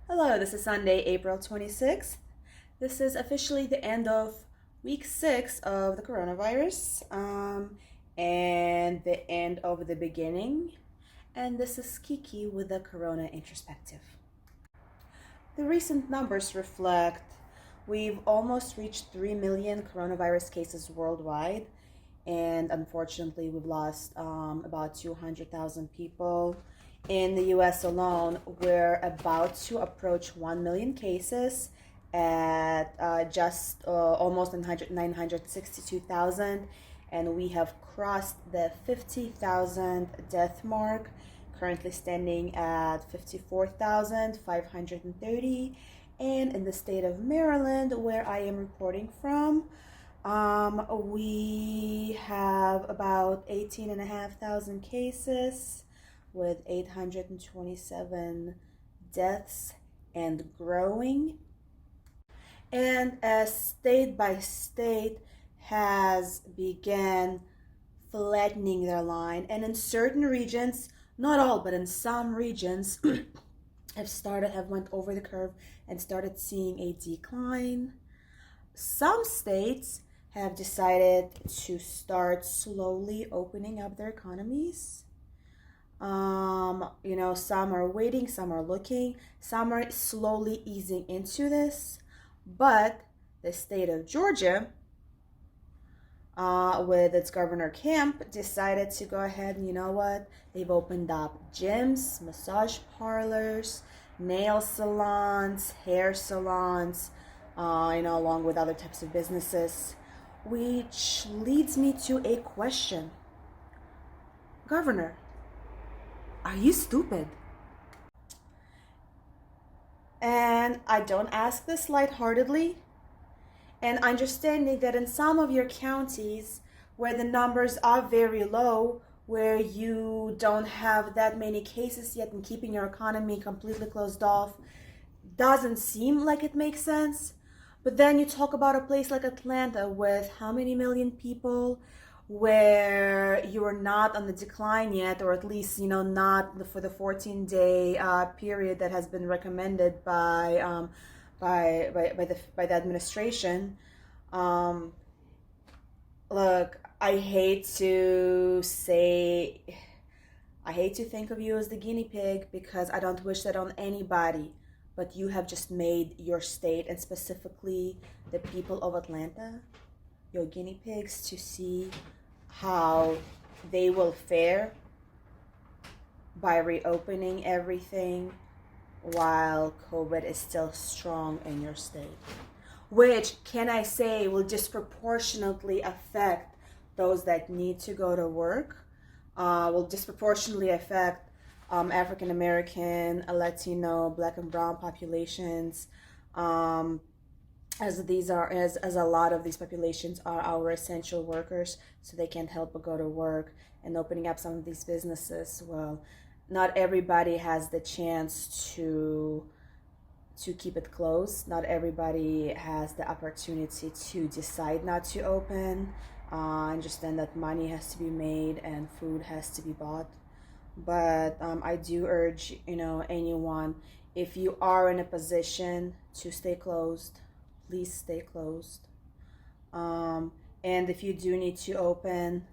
Hello, this is Sunday, April 26th. This is officially the end of week 6 of the coronavirus and the end of the beginning. And this is Kiki with the Corona Introspective. The recent numbers reflect we've almost reached 3 million coronavirus cases worldwide, and unfortunately, we've lost about 200,000 people. In the US alone, we're about to approach 1 million cases at just almost 962,000, and we have crossed the 50,000 death mark, currently standing at 54,530. And in the state of Maryland, where I am reporting from, we have about 18,500 cases with 827 deaths and growing. And as state by state has began flattening their line, and in certain regions, not all, but in some regions, have went over the curve and started seeing a decline. Some states have decided to start slowly opening up their economies. Some are waiting, some are looking, some are slowly easing into this. But the state of Georgia, with its Governor Kemp, decided to go ahead and you know what? They've opened up gyms, massage parlors, nail salons, hair salons, along with other types of businesses, which leads me to a question. Governor, are you stupid? And I don't ask this lightheartedly, and understanding that in some of your counties where the numbers are very low, where you don't have that many cases yet and keeping your economy completely closed off doesn't seem like it makes sense. But then you talk about a place like Atlanta with how many million people, where you are not on the decline yet, or at least not for the 14-day period that has been recommended by the administration. Look, I hate to think of you as the guinea pig because I don't wish that on anybody, but you have just made your state and specifically the people of Atlanta your guinea pigs to see how they will fare by reopening everything while COVID is still strong in your state, which, can I say, will disproportionately affect those that need to go to work, will disproportionately affect African American, Latino, Black and Brown populations, as a lot of these populations are our essential workers, so they can't help but go to work. And opening up some of these businesses, well, not everybody has the chance to keep it closed. Not everybody has the opportunity to decide not to open. I understand that money has to be made and food has to be bought. But I do urge, anyone, if you are in a position to stay closed, please stay closed. And if you do need to open,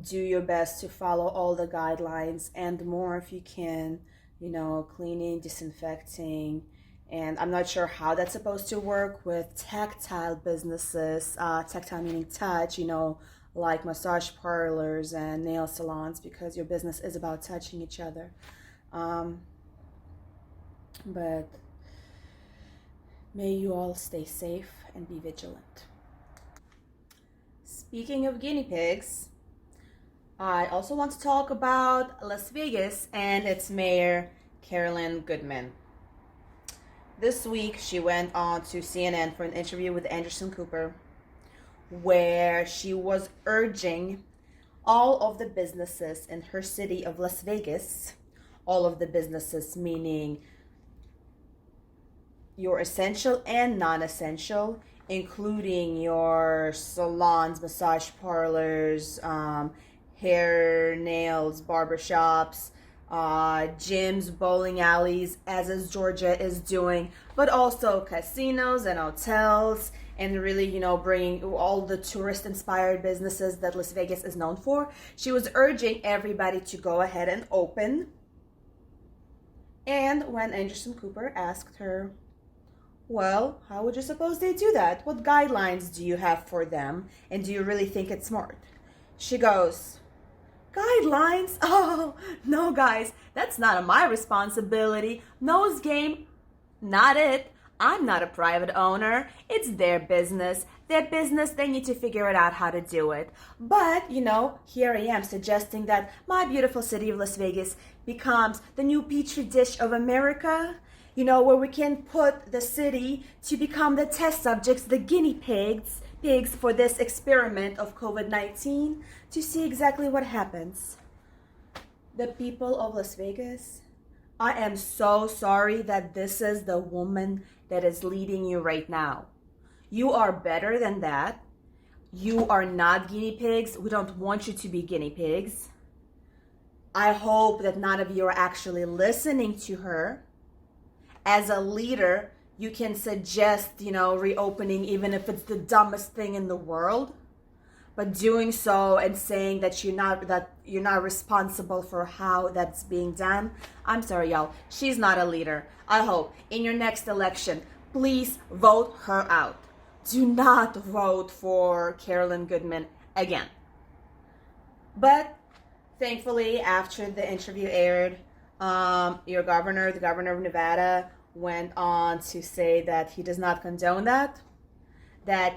do your best to follow all the guidelines and more if you can, cleaning, disinfecting. And I'm not sure how that's supposed to work with tactile businesses, tactile meaning touch, like massage parlors and nail salons, because your business is about touching each other. But may you all stay safe and be vigilant. Speaking of guinea pigs, I also want to talk about Las Vegas and its mayor, Carolyn Goodman. This week, she went on to CNN for an interview with Anderson Cooper, where she was urging all of the businesses in her city of Las Vegas, all of the businesses meaning your essential and non-essential, including your salons, massage parlors, hair, nails, barbershops, gyms, bowling alleys, as is Georgia is doing, but also casinos and hotels, and really, bringing all the tourist-inspired businesses that Las Vegas is known for. She was urging everybody to go ahead and open. And when Anderson Cooper asked her, well, how would you suppose they do that? What guidelines do you have for them? And do you really think it's smart? She goes, guidelines? Oh, no, guys, that's not my responsibility. Nose game, not it. I'm not a private owner. It's their business. Their business, they need to figure it out how to do it. But, here I am suggesting that my beautiful city of Las Vegas becomes the new petri dish of America, where we can put the city to become the test subjects, the guinea pigs for this experiment of COVID-19 to see exactly what happens. The people of Las Vegas, I am so sorry that this is the woman that is leading you right now. You are better than that. You are not guinea pigs. We don't want you to be guinea pigs. I hope that none of you are actually listening to her. As a leader, you can suggest, reopening, even if it's the dumbest thing in the world. But doing so and saying that you're not responsible for how that's being done, I'm sorry, y'all. She's not a leader. I hope in your next election, please vote her out. Do not vote for Carolyn Goodman again. But thankfully, after the interview aired, the governor of Nevada, went on to say that he does not condone that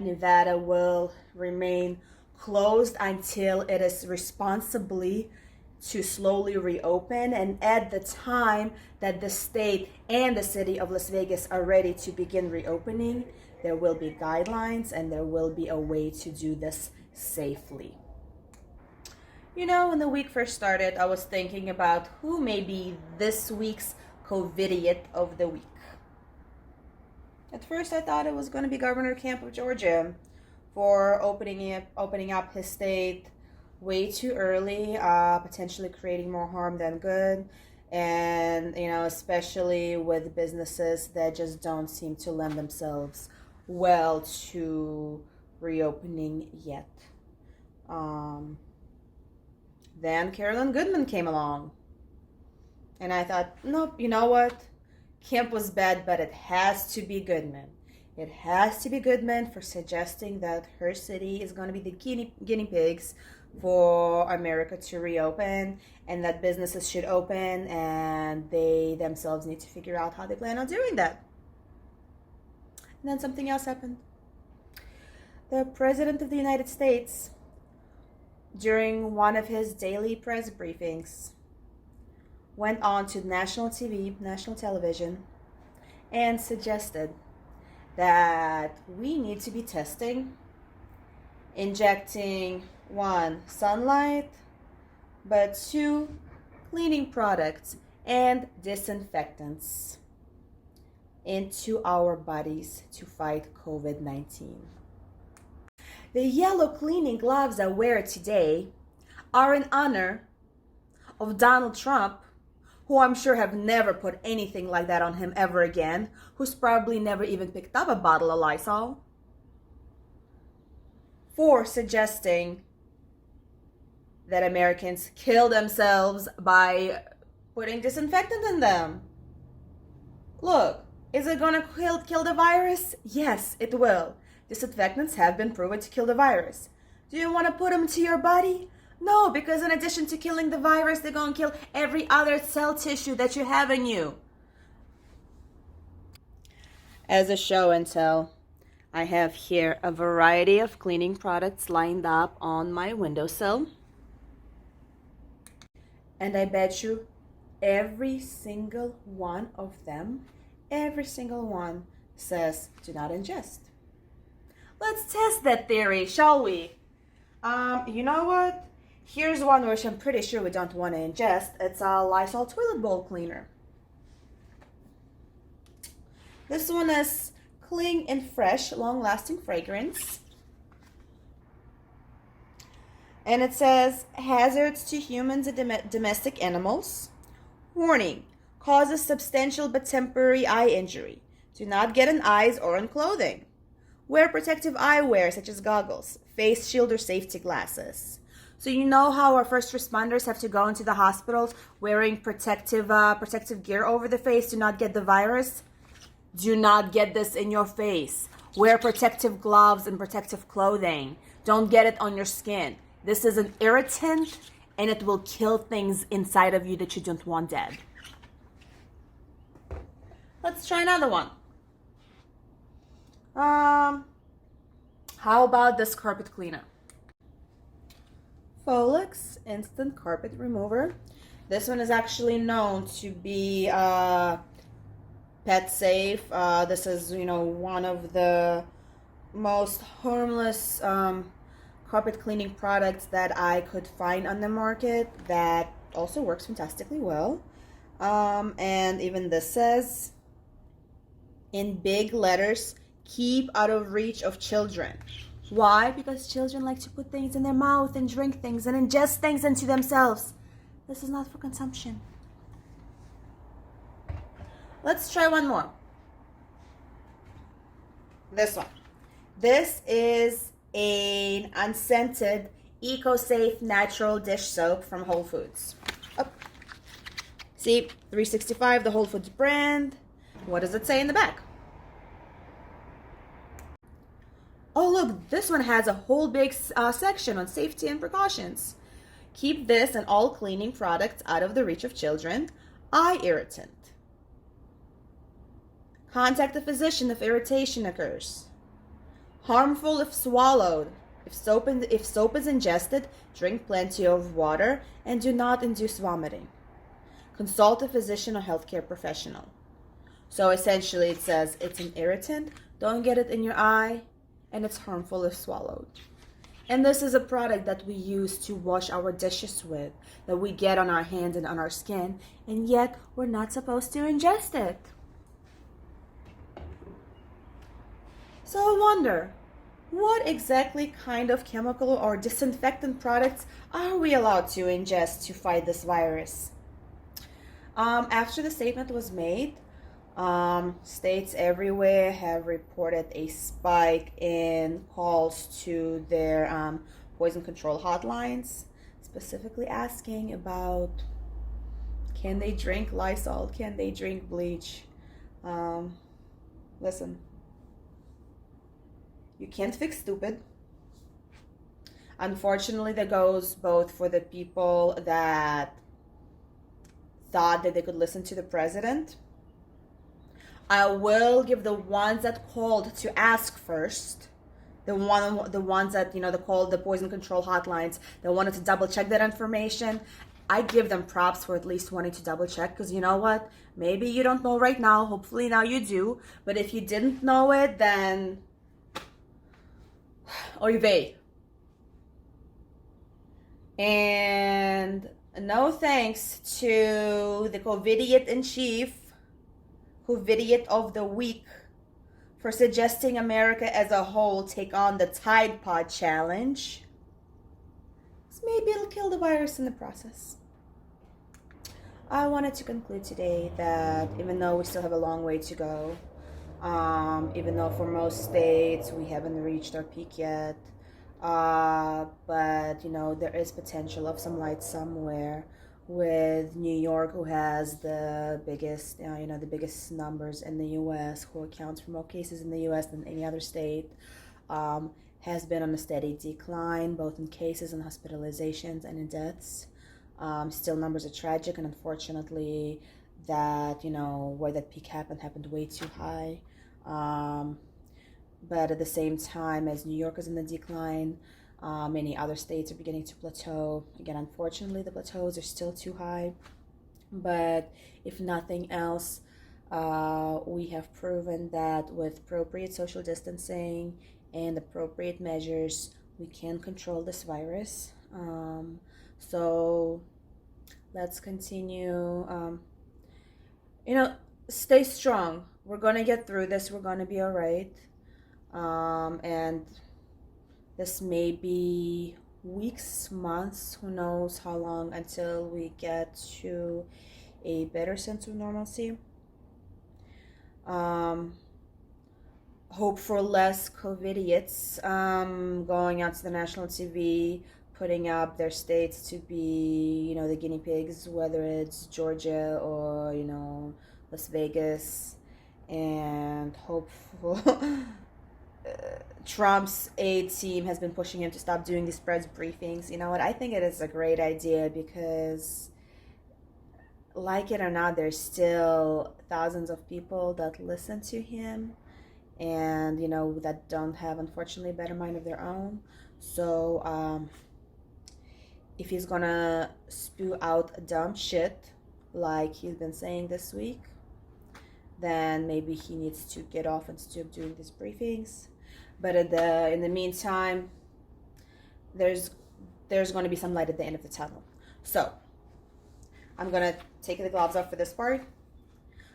Nevada will remain closed until it is responsibly to slowly reopen, and at the time that the state and the city of Las Vegas are ready to begin reopening, there will be guidelines and there will be a way to do this safely. When the week first started, I was thinking about who may be this week's COVIDiot of the week. At first, I thought it was going to be Governor Kemp of Georgia for opening up his state way too early, potentially creating more harm than good, and especially with businesses that just don't seem to lend themselves well to reopening yet. Then Carolyn Goodman came along, and I thought, nope, you know what? Kemp was bad, but it has to be Goodman. It has to be Goodman for suggesting that her city is going to be the guinea pigs for America to reopen, and that businesses should open, and they themselves need to figure out how they plan on doing that. And then something else happened. The President of the United States, during one of his daily press briefings, went on to national television, and suggested that we need to be testing, injecting 1, sunlight, but 2, cleaning products and disinfectants into our bodies to fight COVID-19. The yellow cleaning gloves I wear today are in honor of Donald Trump, who I'm sure have never put anything like that on him ever again, who's probably never even picked up a bottle of Lysol, for suggesting that Americans kill themselves by putting disinfectant in them. Look, is it going to kill the virus? Yes, it will. Disinfectants have been proven to kill the virus. Do you want to put them to your body? No, because in addition to killing the virus, they're going to kill every other cell tissue that you have in you. As a show and tell, I have here a variety of cleaning products lined up on my windowsill. And I bet you every single one of them, says do not ingest. Let's test that theory, shall we? You know what? Here's one which I'm pretty sure we don't want to ingest. It's a Lysol toilet bowl cleaner. This one is clean and fresh, long-lasting fragrance. And it says hazards to humans and domestic animals. Warning, causes substantial but temporary eye injury. Do not get on eyes or on clothing. Wear protective eyewear such as goggles, face shield, or safety glasses. So you know how our first responders have to go into the hospitals wearing protective gear over the face to not get the virus? Do not get this in your face. Wear protective gloves and protective clothing. Don't get it on your skin. This is an irritant and it will kill things inside of you that you don't want dead. Let's try another one. How about this carpet cleaner? Folex Instant Carpet Remover. This one is actually known to be pet safe. This is, one of the most harmless carpet cleaning products that I could find on the market that also works fantastically well. And even this says in big letters, keep out of reach of children. Why? Because children like to put things in their mouth and drink things and ingest things into themselves. This is not for consumption. Let's try one more. This one. This is an unscented, eco-safe, natural dish soap from Whole Foods. Oh. See, 365, the Whole Foods brand. What does it say in the back? Oh, look, this one has a whole big section on safety and precautions. Keep this and all cleaning products out of the reach of children. Eye irritant. Contact a physician if irritation occurs. Harmful if swallowed. If soap is ingested, drink plenty of water and do not induce vomiting. Consult a physician or healthcare professional. So essentially it says it's an irritant, don't get it in your eye, and it's harmful if swallowed. And this is a product that we use to wash our dishes with, that we get on our hands and on our skin, and yet we're not supposed to ingest it. So I wonder, what exactly kind of chemical or disinfectant products are we allowed to ingest to fight this virus? After the statement was made, states everywhere have reported a spike in calls to their poison control hotlines, specifically asking about, can they drink Lysol? Can they drink bleach? Listen, you can't fix stupid. Unfortunately, that goes both for the people that thought that they could listen to the president. I will give the ones that called to ask first, the ones that, they called the poison control hotlines, that wanted to double check that information. I give them props for at least wanting to double check, because you know what? Maybe you don't know right now. Hopefully now you do. But if you didn't know it, then oy vey. And no thanks to the COVIDiot in chief, COVIDiot of the week, for suggesting America as a whole take on the Tide Pod challenge. So maybe it'll kill the virus in the process. I wanted to conclude today that even though we still have a long way to go, even though for most states we haven't reached our peak yet, but there is potential of some light somewhere, with New York, who has the biggest, the biggest numbers in the U.S., who accounts for more cases in the U.S. than any other state, has been on a steady decline, both in cases and hospitalizations and in deaths. Still, numbers are tragic, and unfortunately, that where that peak happened way too high. But at the same time, as New York is in the decline, many other states are beginning to plateau. Again, unfortunately, the plateaus are still too high. But if nothing else, we have proven that with appropriate social distancing and appropriate measures, we can control this virus. So let's continue. Stay strong. We're going to get through this. We're going to be all right. And this may be weeks, months, who knows how long, until we get to a better sense of normalcy. Hope for less COVIDiots going out to the national TV, putting up their states to be, the guinea pigs, whether it's Georgia or, Las Vegas, and hopeful. Trump's aid team has been pushing him to stop doing these press briefings. You know what? I think it is a great idea because, like it or not, there's still thousands of people that listen to him and, that don't have, unfortunately, a better mind of their own. So, if he's gonna spew out dumb shit like he's been saying this week, then maybe he needs to get off and stop doing these briefings. But in the meantime, there's going to be some light at the end of the tunnel. So I'm gonna take the gloves off for this part.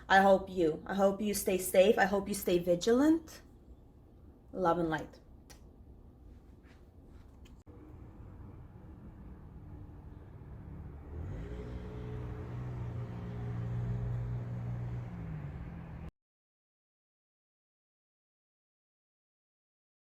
I hope you stay safe. I hope you stay vigilant. Love and light.